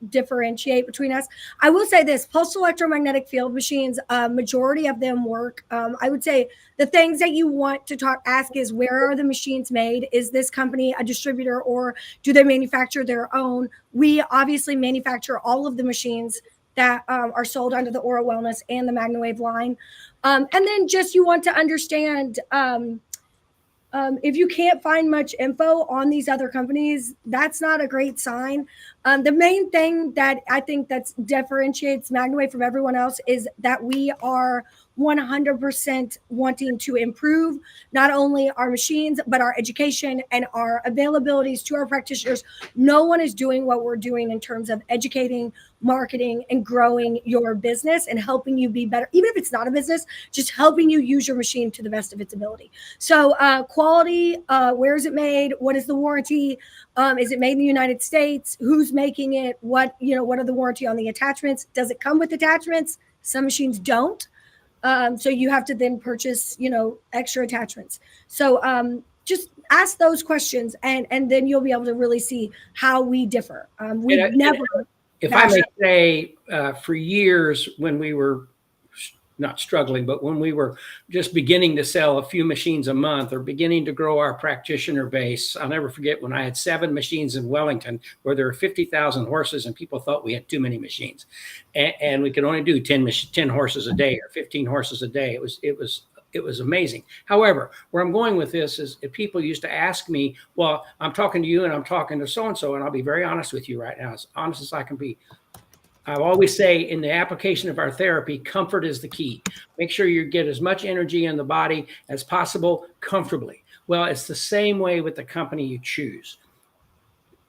differentiate between us. I will say this: pulsed electromagnetic field machines, majority of them work. I would say the things that you want to ask is, where are the machines made? Is this company a distributor, or do they manufacture their own? We obviously manufacture all of the machines that are sold under the Oral Wellness and the MagnaWave line. And then just, you want to understand, if you can't find much info on these other companies, that's not a great sign. The main thing that I think that differentiates MagnaWave from everyone else is that we are 100% wanting to improve not only our machines, but our education and our availabilities to our practitioners. No one is doing what we're doing in terms of educating, marketing, and growing your business and helping you be better. Even if it's not a business, just helping you use your machine to the best of its ability. So quality, where is it made? What is the warranty? Is it made in the United States? Who's making it? What are the warranty on the attachments? Does it come with attachments? Some machines don't. So you have to then purchase, extra attachments. So just ask those questions, and then you'll be able to really see how we differ. If I may say, for years when we were not struggling, but when we were just beginning to sell a few machines a month or beginning to grow our practitioner base. I'll never forget when I had 7 machines in Wellington where there were 50,000 horses and people thought we had too many machines, and we could only do 10 horses a day or 15 horses a day. It was amazing. However, where I'm going with this is if people used to ask me, well, I'm talking to you and I'm talking to so-and-so, and I'll be very honest with you right now, as honest as I can be. I always say in the application of our therapy, comfort is the key. Make sure you get as much energy in the body as possible comfortably. Well, it's the same way with the company you choose.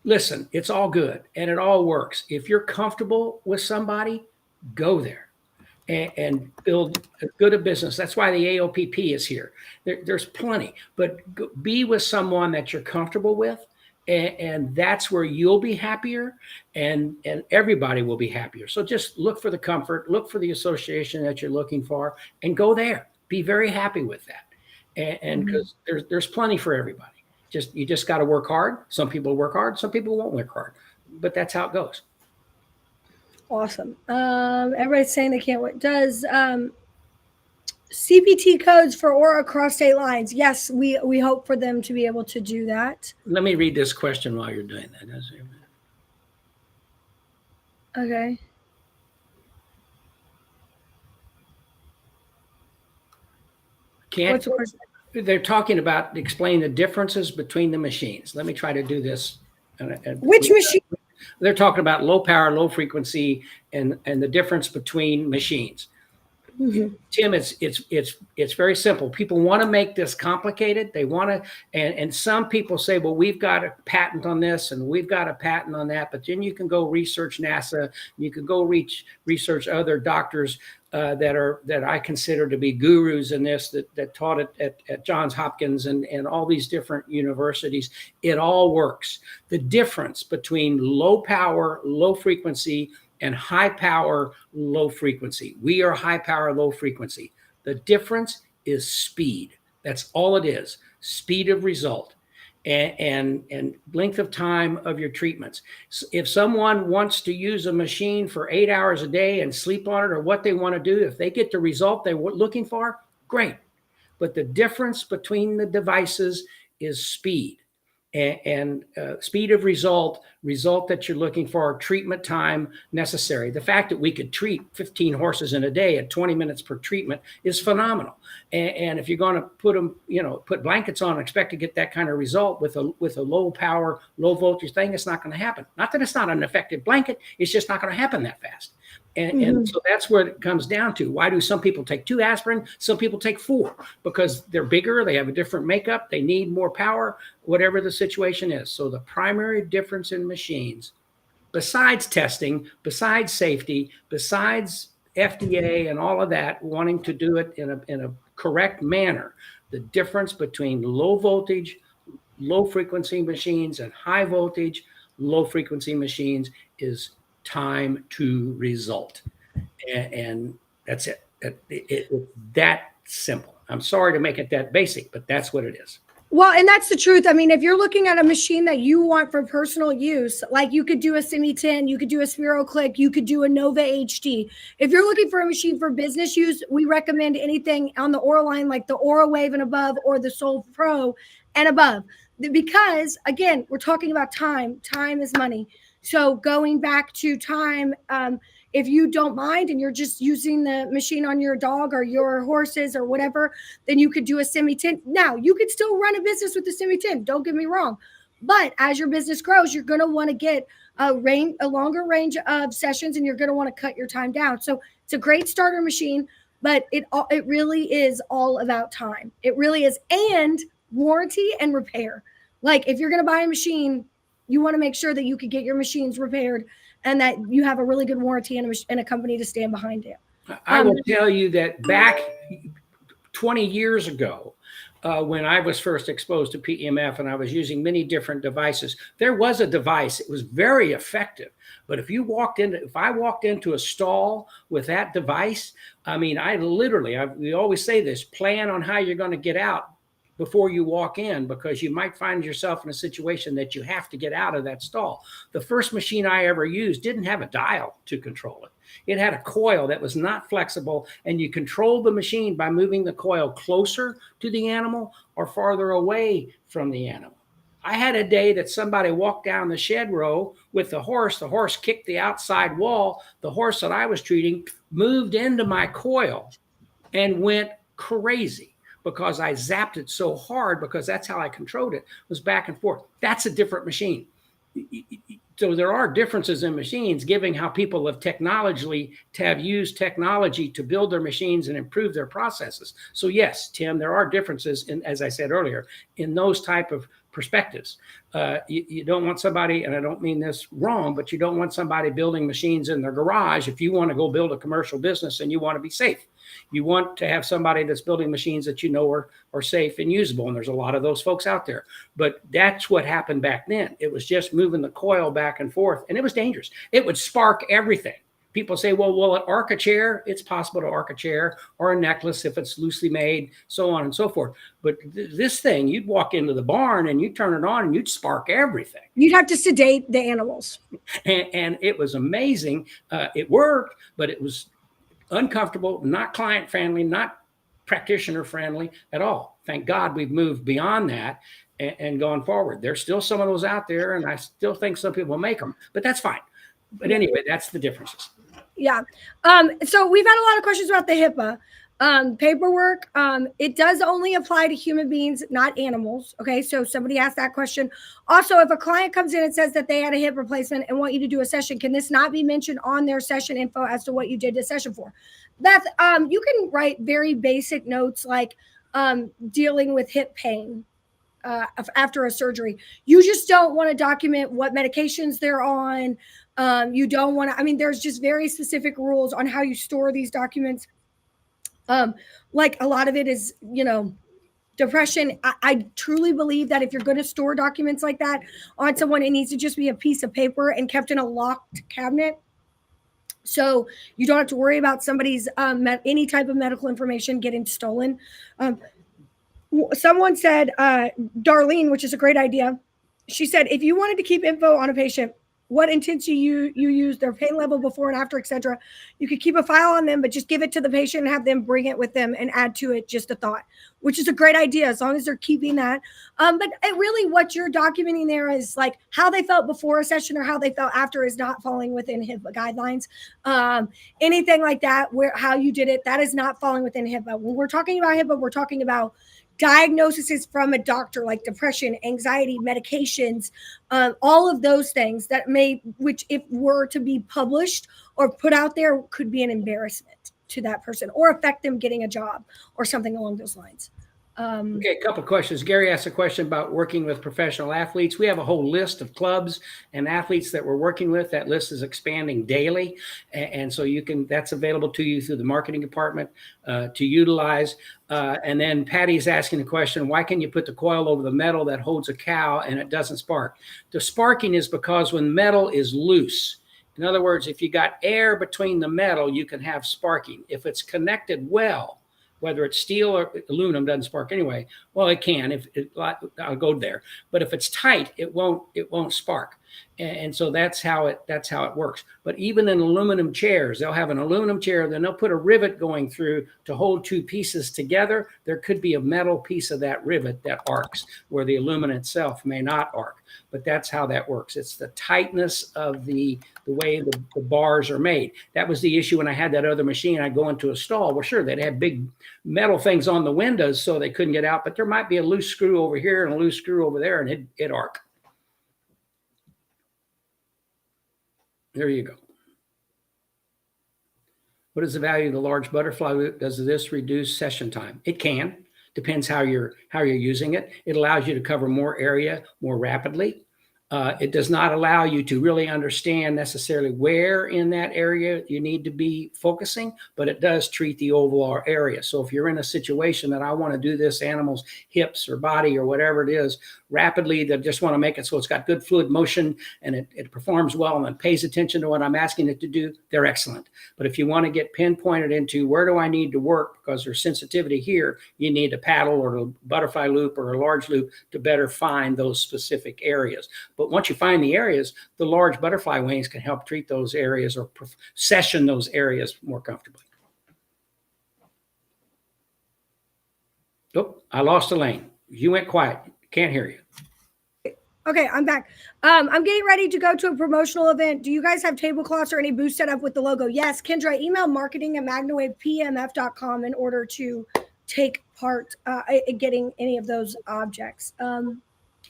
Listen, it's all good and it all works. If you're comfortable with somebody, go there and build a good business. That's why the AOPP is here. There's plenty, but be with someone that you're comfortable with. And that's where you'll be happier and everybody will be happier. So just look for the comfort, look for the association that you're looking for, and go there. Be very happy with that. And because there's plenty for everybody. You just got to work hard. Some people work hard, some people won't work hard, but that's how it goes. Awesome. Everybody's saying they can't wait. Does CPT codes for Aura cross state lines? Yes, we hope for them to be able to do that. Let me read this question while you're doing that. Okay. What's the question? They're talking about explaining the differences between the machines. Let me try to do this. Which machine? They're talking about low power, low frequency, and the difference between machines. Mm-hmm. Tim, it's very simple. People want to make this complicated. They want to, and some people say, well, we've got a patent on this and we've got a patent on that. But then you can go research NASA. You can go research other doctors that I consider to be gurus in this that taught it at Johns Hopkins and all these different universities. It all works. The difference between low power, low frequency, and high power, low frequency. We are high power, low frequency. The difference is speed. That's all it is. Speed of result and length of time of your treatments. So if someone wants to use a machine for 8 hours a day and sleep on it or what they want to do, if they get the result they're looking for, great. But the difference between the devices is speed. And speed of result that you're looking for, treatment time necessary. The fact that we could treat 15 horses in a day at 20 minutes per treatment is phenomenal. And if you're going to put blankets on and expect to get that kind of result with a low power, low voltage thing, it's not going to happen. Not that it's not an effective blanket, it's just not going to happen that fast. And so that's where it comes down to. Why do some people take 2 aspirin? Some people take 4 because they're bigger. They have a different makeup. They need more power, whatever the situation is. So the primary difference in machines, besides testing, besides safety, besides FDA and all of that, wanting to do it in a correct manner, the difference between low voltage, low frequency machines and high voltage, low frequency machines is time to result. And that's it. It's that simple. I'm sorry to make it that basic, but that's what it is. Well, and that's the truth. I mean, if you're looking at a machine that you want for personal use, like you could do a Simi 10, you could do a Sphero Click, you could do a Nova HD. If you're looking for a machine for business use, we recommend anything on the Aura line, like the Aura Wave and above, or the Soul Pro and above. Because again, we're talking about time. Time is money. So going back to time, if you don't mind and you're just using the machine on your dog or your horses or whatever, then you could do a Simi 10. Now, you could still run a business with the Simi 10. Don't get me wrong. But as your business grows, you're going to want to get a longer range of sessions and you're going to want to cut your time down. So it's a great starter machine, but it really is all about time. It really is. And warranty and repair. Like if you're going to buy a machine, you want to make sure that you could get your machines repaired and that you have a really good warranty and a company to stand behind you. I will tell you that back 20 years ago, when I was first exposed to PEMF and I was using many different devices, there was a device. It was very effective. But if I walked into a stall with that device, I mean, we always say this, plan on how you're going to get out. before you walk in, because you might find yourself in a situation that you have to get out of that stall. The first machine I ever used didn't have a dial to control it. It had a coil that was not flexible, and you controlled the machine by moving the coil closer to the animal or farther away from the animal. I had a day that somebody walked down the shed row with the horse kicked the outside wall, the horse that I was treating moved into my coil and went crazy because I zapped it so hard, because that's how I controlled it, was back and forth. That's a different machine. So there are differences in machines, given how people have used technology to build their machines and improve their processes. So yes, Tim, there are differences in, as I said earlier, in those type of perspectives. You don't want somebody, and I don't mean this wrong, but you don't want somebody building machines in their garage if you want to go build a commercial business and you want to be safe. You want to have somebody that's building machines that you know are safe and usable, and there's a lot of those folks out there. But that's what happened back then. It was just moving the coil back and forth, and it was dangerous. It would spark everything. People say, well, will it arc a chair? It's possible to arc a chair or a necklace if it's loosely made, so on and so forth. But this thing, you'd walk into the barn and you'd turn it on and you'd spark everything. You'd have to sedate the animals. And it was amazing. It worked, but it was uncomfortable, not client friendly, not practitioner friendly at all. Thank God we've moved beyond that and gone forward. There's still some of those out there, and I still think some people make them, but that's fine. But anyway, that's the differences. Yeah. So we've had a lot of questions about the HIPAA paperwork. It does only apply to human beings, not animals. Okay. So somebody asked that question. Also, if a client comes in and says that they had a hip replacement and want you to do a session, can this not be mentioned on their session info as to what you did the session for? Beth, you can write very basic notes like dealing with hip pain after a surgery. You just don't want to document what medications they're on. You don't want to, I mean, there's just very specific rules on how you store these documents. Like a lot of it is, depression. I truly believe that if you're going to store documents like that on someone, it needs to just be a piece of paper and kept in a locked cabinet. So you don't have to worry about somebody's any type of medical information getting stolen. Someone said, Darlene, which is a great idea. She said, if you wanted to keep info on a patient, what intensity you use, their pain level before and after, etc., you could keep a file on them, but just give it to the patient and have them bring it with them and add to it just a thought, which is a great idea as long as they're keeping that. But really what you're documenting there is like how they felt before a session or how they felt after is not falling within HIPAA guidelines. Anything like that, how you did it, that is not falling within HIPAA. When we're talking about HIPAA, we're talking about diagnoses from a doctor like depression, anxiety, medications, all of those things which if were to be published or put out there could be an embarrassment to that person or affect them getting a job or something along those lines. Okay, a couple of questions. Gary asked a question about working with professional athletes. We have a whole list of clubs and athletes that we're working with. That list is expanding daily. And so that's available to you through the marketing department to utilize. And then Patty's asking the question, why can you put the coil over the metal that holds a cow and it doesn't spark? The sparking is because when metal is loose, in other words, if you got air between the metal, you can have sparking. If it's connected well, whether it's steel or aluminum, doesn't spark anyway. Well, it can. I'll go there. But if it's tight, it won't spark. And so that's how it works. But even in aluminum chairs, they'll have an aluminum chair, then they'll put a rivet going through to hold two pieces together. There could be a metal piece of that rivet that arcs, where the aluminum itself may not arc. But that's how that works. It's the tightness of the way the bars are made. That was the issue when I had that other machine. I'd go into a stall. Well, sure, they'd have big metal things on the windows so they couldn't get out, but there might be a loose screw over here and a loose screw over there, and it'd arc. There you go. What is the value of the large butterfly loop? Does this reduce session time? It can. Depends how you're using it. It allows you to cover more area more rapidly. It does not allow you to really understand necessarily where in that area you need to be focusing, but it does treat the overall area. So if you're in a situation that I want to do this animal's hips or body or whatever it is rapidly, that just want to make it so it's got good fluid motion and it performs well and it pays attention to what I'm asking it to do, they're excellent. But if you want to get pinpointed into where do I need to work because there's sensitivity here, you need a paddle or a butterfly loop or a large loop to better find those specific areas. But once you find the areas, the large butterfly wings can help treat those areas or session those areas more comfortably. Oh, I lost Elaine. You went quiet. Can't hear you. Okay, I'm back. I'm getting ready to go to a promotional event. Do you guys have tablecloths or any booths set up with the logo? Yes, Kendra, email marketing@magnawavepmf.com in order to take part in getting any of those objects.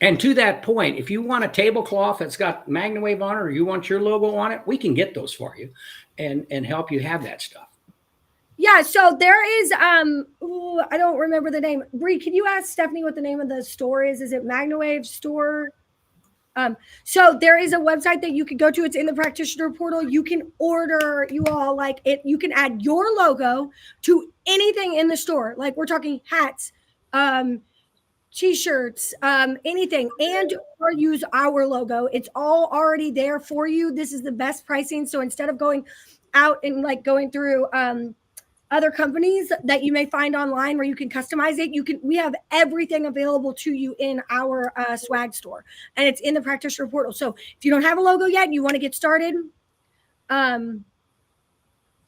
And to that point, if you want a tablecloth that's got MagnaWave on it or you want your logo on it, we can get those for you and help you have that stuff. Yeah, so there is, I don't remember the name. Bree, can you ask Stephanie what the name of the store is? Is it MagnaWave store? So there is a website that you can go to. It's in the practitioner portal. You can order, you all, like it. You can add your logo to anything in the store. Like we're talking hats, T-shirts, anything, and or use our logo. It's all already there for you. This is the best pricing. So instead of going out and like going through other companies that you may find online where you can customize it, we have everything available to you in our swag store, and it's in the practitioner portal. So if you don't have a logo yet and you want to get started,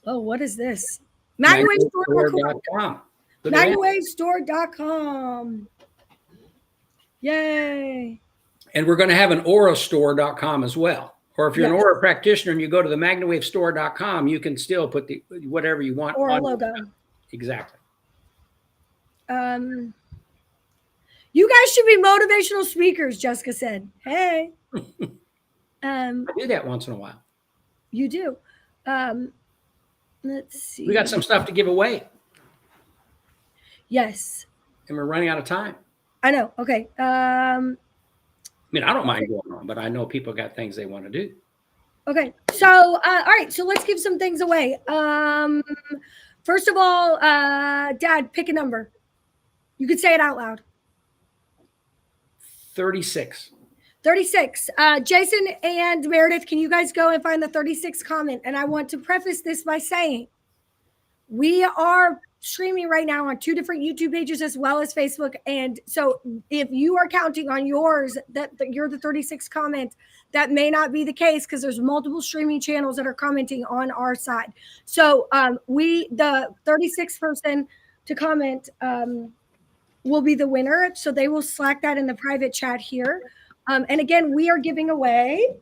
what is this? MagnaWaveStore.com. MagnaWaveStore.com. Yay. And we're going to have an aurastore.com as well. Or if you're an Aura practitioner and you go to the MagnaWaveStore.com, you can still put the whatever you want Aura logo. Exactly. You guys should be motivational speakers, Jessica said. Hey. I do that once in a while. You do. Let's see. We got some stuff to give away. Yes. And we're running out of time. I know. Okay. I mean, I don't mind going on, but I know people got things they want to do. Okay. So, all right. So let's give some things away. First of all, Dad, pick a number. You could say it out loud. 36. 36. Jason and Meredith, can you guys go and find the 36 comment? And I want to preface this by saying we are streaming right now on 2 different YouTube pages as well as Facebook. And so if you are counting on yours that you're the 36th comment, that may not be the case because there's multiple streaming channels that are commenting on our side. So the 36th person to comment will be the winner. So they will Slack that in the private chat here. And again, we are giving away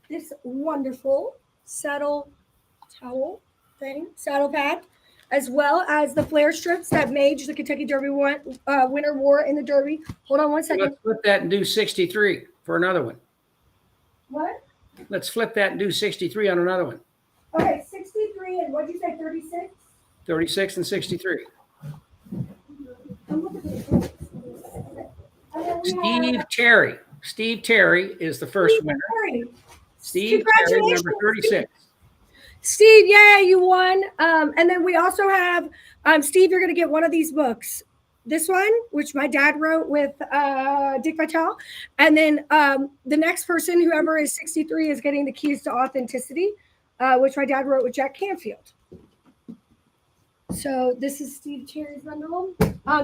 this wonderful saddle pad, as well as the flare strips that Mage, the Kentucky Derby winner, wore in the Derby. Hold on one second. Let's flip that and do 63 for another one. What? Let's flip that and do 63 on another one. Okay, 63 and what did you say, 36? 36 and 63. Steve Terry is the first winner. Steve Terry, number 36. Steve, yeah, you won. And then we also have, Steve, you're going to get one of these books. This one, which my dad wrote with Dick Vitale. And then the next person, whoever is 63, is getting the Keys to Authenticity, which my dad wrote with Jack Canfield. So this is Steve Terry's bundle.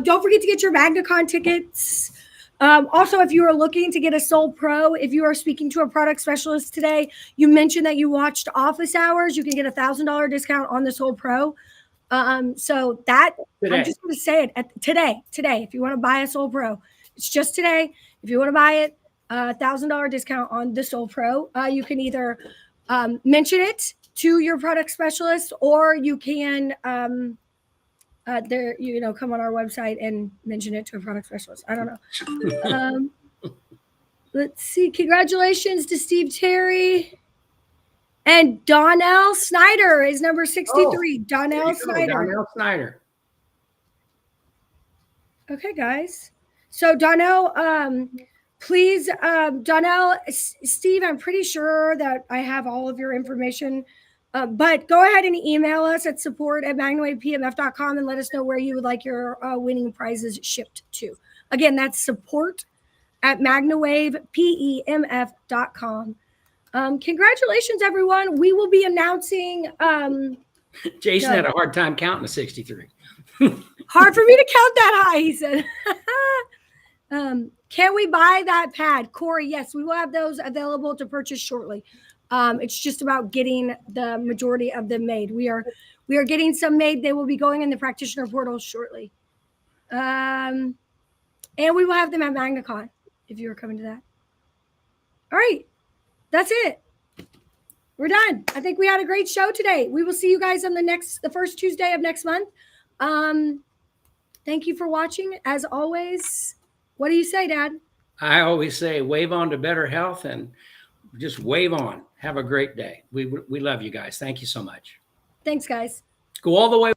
Don't forget to get your MagnaCon tickets. Also, if you are looking to get a Soul Pro, if you are speaking to a product specialist today, you mentioned that you watched Office Hours, you can get $1,000 discount on the Soul Pro. So that today. I'm just going to say it today. If you want to buy a Soul Pro, it's just today. If you want to buy it, $1,000 discount on the Soul Pro. You can either mention it to your product specialist, or you can come on our website and mention it to a product specialist. I don't know. Let's see. Congratulations to Steve Terry. And Donnell Snyder is number 63. Donnell Snyder. Donnell Snyder. Okay, guys. So Donnell, please, Donnell, Steve, I'm pretty sure that I have all of your information. But go ahead and email us at support@magnawavepmf.com and let us know where you would like your winning prizes shipped to. Again, that's support@magnawavepemf.com. Congratulations, everyone. We will be announcing. Jason had a hard time counting to 63. Hard for me to count that high, he said. Can we buy that pad? Corey, yes, we will have those available to purchase shortly. It's just about getting the majority of them made. We are getting some made. They will be going in the practitioner portal shortly. And we will have them at MagnaCon if you are coming to that. All right. That's it. We're done. I think we had a great show today. We will see you guys on the first Tuesday of next month. Thank you for watching. As always, what do you say, Dad? I always say wave on to better health and just wave on. Have a great day. We love you guys. Thank you so much. Thanks, guys. Go all the way.